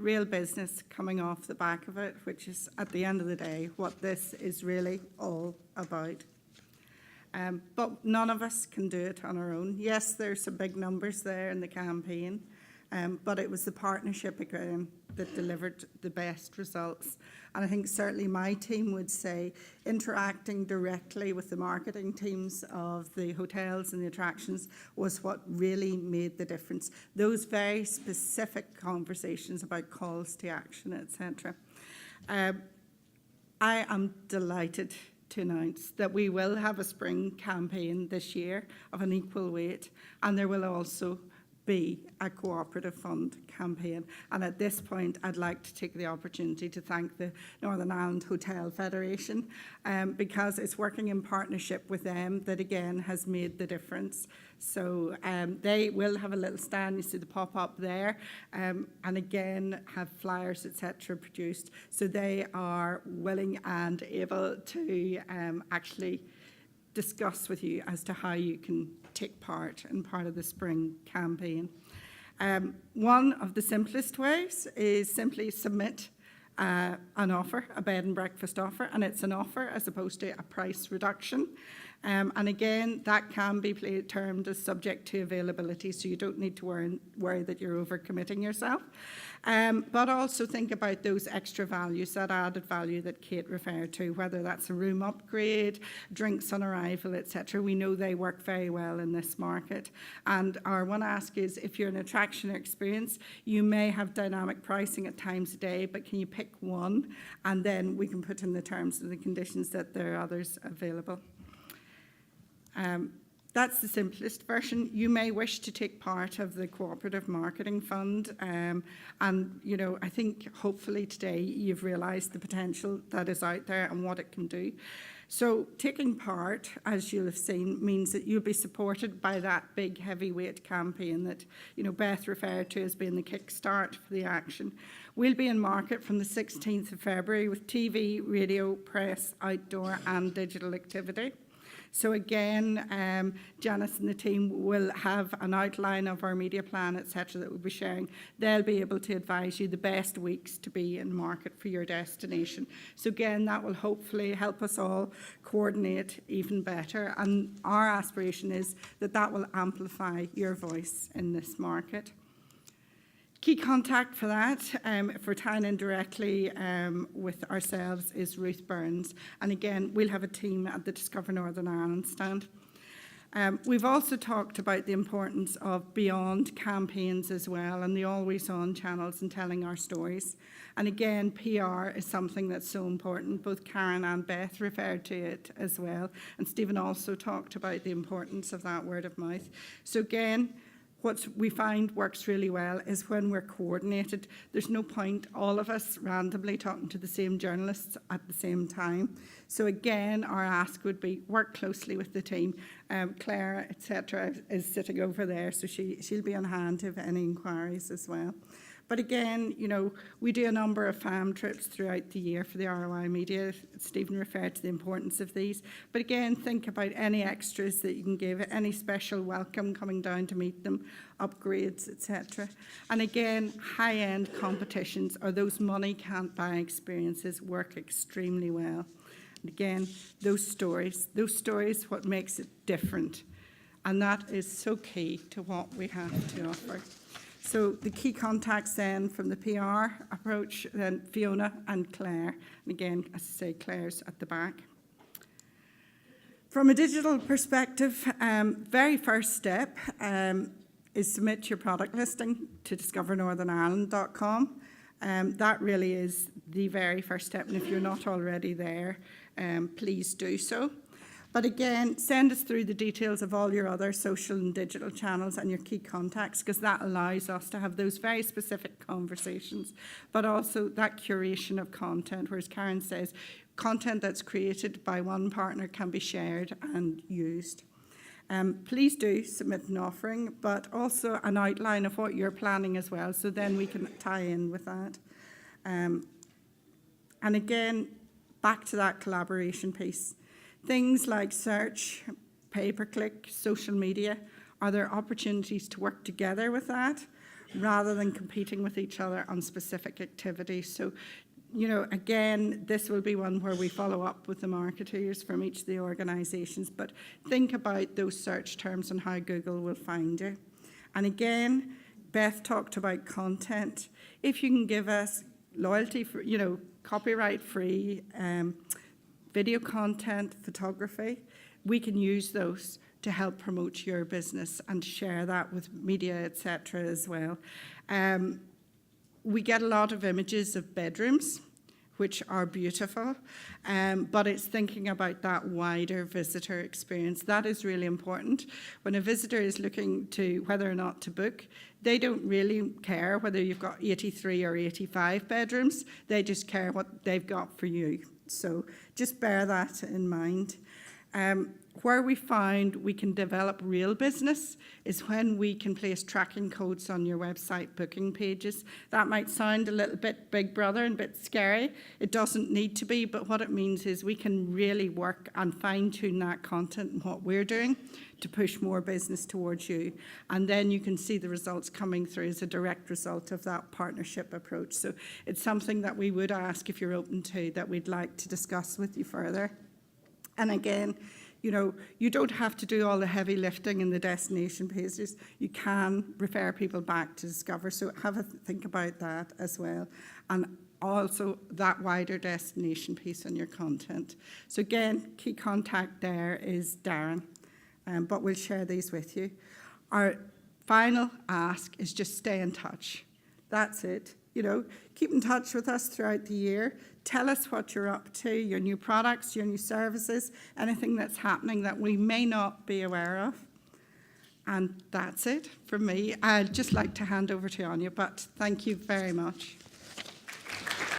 real business coming off the back of it, which is, at the end of the day, what this is really all about. But none of us can do it on our own. Yes, there's some big numbers there in the campaign, but it was the partnership again that delivered the best results. And I think certainly my team would say interacting directly with the marketing teams of the hotels and the attractions was what really made the difference. Those very specific conversations about calls to action, etc. I am delighted to announce that we will have a spring campaign this year of an equal weight, and there will also be a cooperative fund campaign. And at this point, I'd like to take the opportunity to thank the Northern Ireland Hotel Federation because it's working in partnership with them that again has made the difference. So they will have a little stand, you see the pop-up there, and again have flyers, etc. produced. So they are willing and able to actually discuss with you as to how you can take part in part of the spring campaign. One of the simplest ways is simply submit an offer, a bed and breakfast offer, and it's an offer as opposed to a price reduction. And again, that can be termed as subject to availability, so you don't need to worry that you're overcommitting yourself. But also think about those extra values, that added value that Kate referred to, whether that's a room upgrade, drinks on arrival, etc. We know they work very well in this market. And our one ask is, if you're an attraction or experience, you may have dynamic pricing at times a day, but can you pick one? And then we can put in the terms and the conditions that there are others available. That's the simplest version. You may wish to take part of the Cooperative Marketing Fund, and you know, I think hopefully today you've realised the potential that is out there and what it can do. So taking part, as you'll have seen, means that you'll be supported by that big heavyweight campaign that, you know, Beth referred to as being the kickstart for the action. We'll be in market from the 16th of February with TV, radio, press, outdoor and digital activity. So again, Janice and the team will have an outline of our media plan, etc., that we'll be sharing. They'll be able to advise you the best weeks to be in market for your destination. So again, that will hopefully help us all coordinate even better. And our aspiration is that that will amplify your voice in this market. Key contact for that, for tying in directly with ourselves, is Ruth Burns. And again, we'll have a team at the Discover Northern Ireland stand. We've also talked about the importance of beyond campaigns as well, and the always-on channels and telling our stories. And again, PR is something that's so important. Both Karen and Beth referred to it as well. And Stephen also talked about the importance of that word of mouth. So again, what we find works really well is when we're coordinated. There's no point all of us randomly talking to the same journalists at the same time. So again, our ask would be work closely with the team. Claire, etc., is sitting over there, so she'll be on hand if any inquiries as well. But again, you know, we do a number of FAM trips throughout the year for the ROI media. Stephen referred to the importance of these. But again, think about any extras that you can give, any special welcome coming down to meet them, upgrades, etc. And again, high-end competitions or those money can't buy experiences work extremely well. And again, those stories, what makes it different. And that is so key to what we have to offer. So the key contacts then from the PR approach, then Fiona and Claire. And again, as I say, Claire's at the back. From a digital perspective, very first step is submit your product listing to discovernorthernireland.com. That really is the very first step. And if you're not already there, please do so. But again, send us through the details of all your other social and digital channels and your key contacts, because that allows us to have those very specific conversations, but also that curation of content, whereas Karen says, content that's created by one partner can be shared and used. Please do submit an offering, but also an outline of what you're planning as well, so then we can tie in with that. And again, back to that collaboration piece. Things like search, pay-per-click, social media, are there opportunities to work together with that? rather than competing with each other on specific activities. So, you know, again, this will be one where we follow up with the marketeers from each of the organisations, but think about those search terms and how Google will find you. And again, Beth talked about content. If you can give us loyalty, for, you know, copyright-free video content, photography, we can use those to help promote your business and share that with media, etc. as well. We get a lot of images of bedrooms, which are beautiful, but it's thinking about that wider visitor experience. That is really important. When a visitor is looking to whether or not to book, they don't really care whether you've got 83 or 85 bedrooms. They just care what they've got for you. So just bear that in mind. Where we found we can develop real business is when we can place tracking codes on your website booking pages. That might sound a little bit Big Brother and a bit scary. It doesn't need to be, but what it means is we can really work and fine-tune that content and what we're doing to push more business towards you. And then you can see the results coming through as a direct result of that partnership approach. So it's something that we would ask, if you're open to, that we'd like to discuss with you further. And again, you know, you don't have to do all the heavy lifting in the destination pages. You can refer people back to Discover, so have a think about that as well. And also that wider destination piece on your content. So again, key contact there is Darren, but we'll share these with you. Our final ask is just stay in touch. That's it. You know, keep in touch with us throughout the year. Tell us what you're up to, your new products, your new services, anything that's happening that we may not be aware of. And that's it from me. I'd just like to hand over to Anya, but thank you very much.